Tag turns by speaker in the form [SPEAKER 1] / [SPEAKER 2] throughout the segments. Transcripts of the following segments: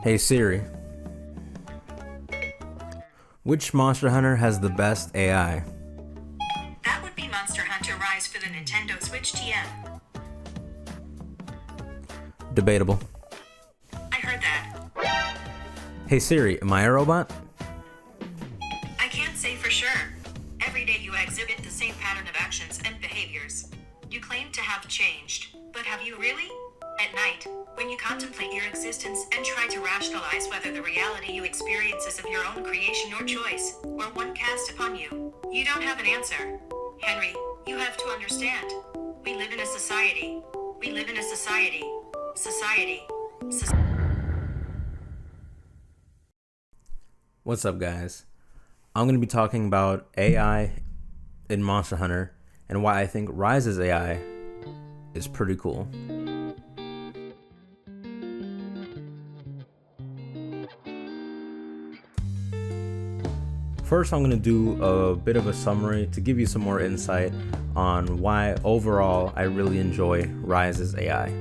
[SPEAKER 1] Hey Siri, which Monster Hunter has the best AI?
[SPEAKER 2] That would be Monster Hunter Rise for the Nintendo Switch TM.
[SPEAKER 1] Debatable.
[SPEAKER 2] I heard that.
[SPEAKER 1] Hey Siri, am I a robot?
[SPEAKER 2] I can't say for sure. Every day you exhibit the same pattern of actions and behaviors. You claim to have changed, but have you really? At night, when you contemplate your existence and try to rationalize whether the reality you experience is of your own creation or choice, or one cast upon you, you don't have an answer. Henry, you have to understand. We live in a society. We live in a society.
[SPEAKER 1] What's up guys? I'm going to be talking about AI in Monster Hunter and why I think Rise's AI is pretty cool. First, I'm going to do a bit of a summary to give you some more insight on why overall I really enjoy Rise's AI.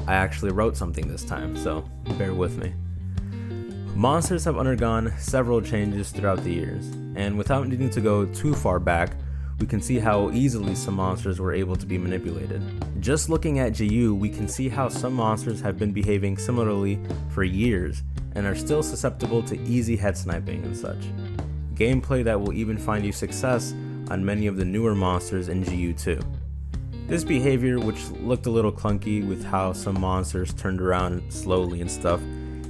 [SPEAKER 1] I actually wrote something this time, so bear with me. Monsters have undergone several changes throughout the years, and without needing to go too far back, we can see how easily some monsters were able to be manipulated. Just looking at GU, we can see how some monsters have been behaving similarly for years and are still susceptible to easy head sniping and such. Gameplay that will even find you success on many of the newer monsters in GU2. This behavior, which looked a little clunky with how some monsters turned around slowly and stuff,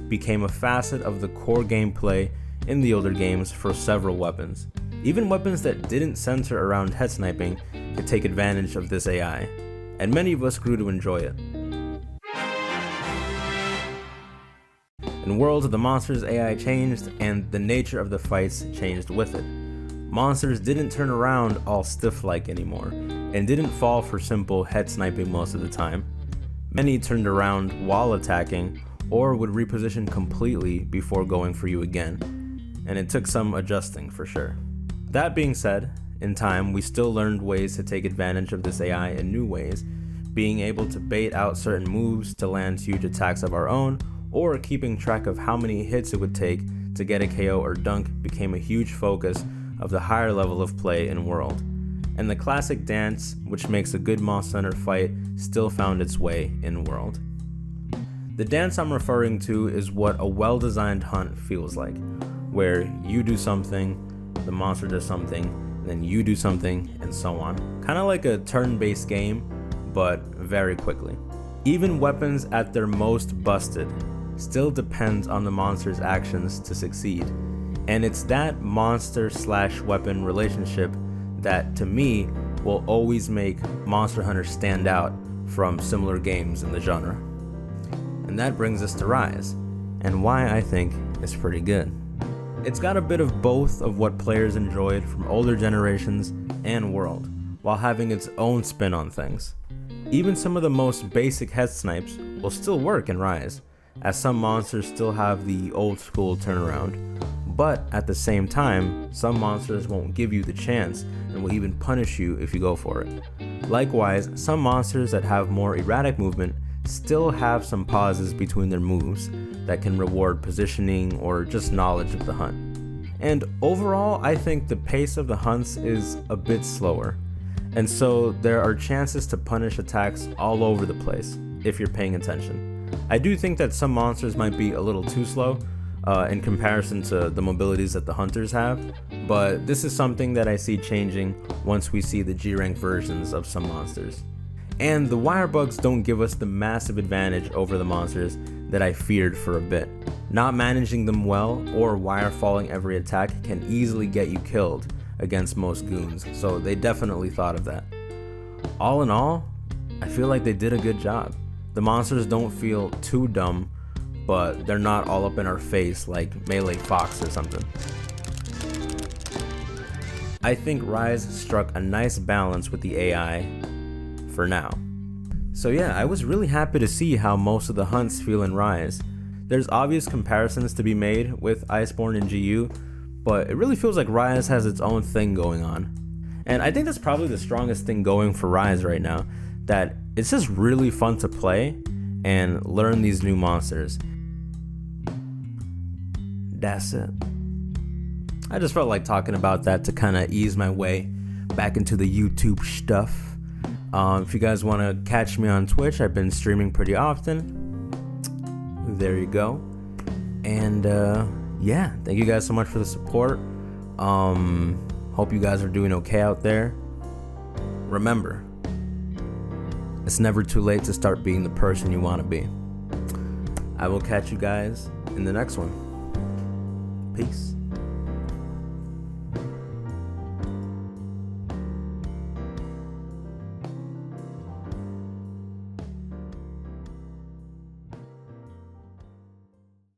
[SPEAKER 1] became a facet of the core gameplay in the older games for several weapons. Even weapons that didn't center around head sniping could take advantage of this AI, and many of us grew to enjoy it. In Worlds, the monsters' AI changed, and the nature of the fights changed with it. Monsters didn't turn around all stiff-like anymore, and didn't fall for simple head sniping most of the time. Many turned around while attacking, or would reposition completely before going for you again, and it took some adjusting for sure. That being said, in time we still learned ways to take advantage of this AI in new ways, being able to bait out certain moves to land huge attacks of our own, or keeping track of how many hits it would take to get a KO or dunk became a huge focus of the higher level of play in World. And the classic dance, which makes a good Monster Hunter fight, still found its way in World. The dance I'm referring to is what a well-designed hunt feels like, where you do something, the monster does something, then you do something, and so on. Kind of like a turn-based game, but very quickly. Even weapons at their most busted still depends on the monster's actions to succeed. And it's that monster/weapon relationship that, to me, will always make Monster Hunter stand out from similar games in the genre. And that brings us to Rise, and why I think it's pretty good. It's got a bit of both of what players enjoyed from older generations and World, while having its own spin on things. Even some of the most basic head snipes will still work in Rise, as some monsters still have the old school turnaround, but at the same time, some monsters won't give you the chance and will even punish you if you go for it. Likewise, some monsters that have more erratic movement still have some pauses between their moves that can reward positioning or just knowledge of the hunt. And overall, I think the pace of the hunts is a bit slower, and so there are chances to punish attacks all over the place if you're paying attention. I do think that some monsters might be a little too slow in comparison to the mobilities that the hunters have, but this is something that I see changing once we see the G-rank versions of some monsters. And the wire bugs don't give us the massive advantage over the monsters that I feared for a bit. Not managing them well or wire falling every attack can easily get you killed against most goons, so they definitely thought of that. All in all, I feel like they did a good job. The monsters don't feel too dumb, but they're not all up in our face like Melee Fox or something. I think Rise struck a nice balance with the AI for now. So yeah, I was really happy to see how most of the hunts feel in Rise. There's obvious comparisons to be made with Iceborne and GU, but it really feels like Rise has its own thing going on. And I think that's probably the strongest thing going for Rise right now, that it's just really fun to play and learn these new monsters. That's it. I just felt like talking about that to kind of ease my way back into the YouTube stuff. If you guys want to catch me on Twitch, I've been streaming pretty often. There you go. And yeah, thank you guys so much for the support. Hope you guys are doing okay out there. Remember, it's never too late to start being the person you want to be. I will catch you guys in the next one. Peace.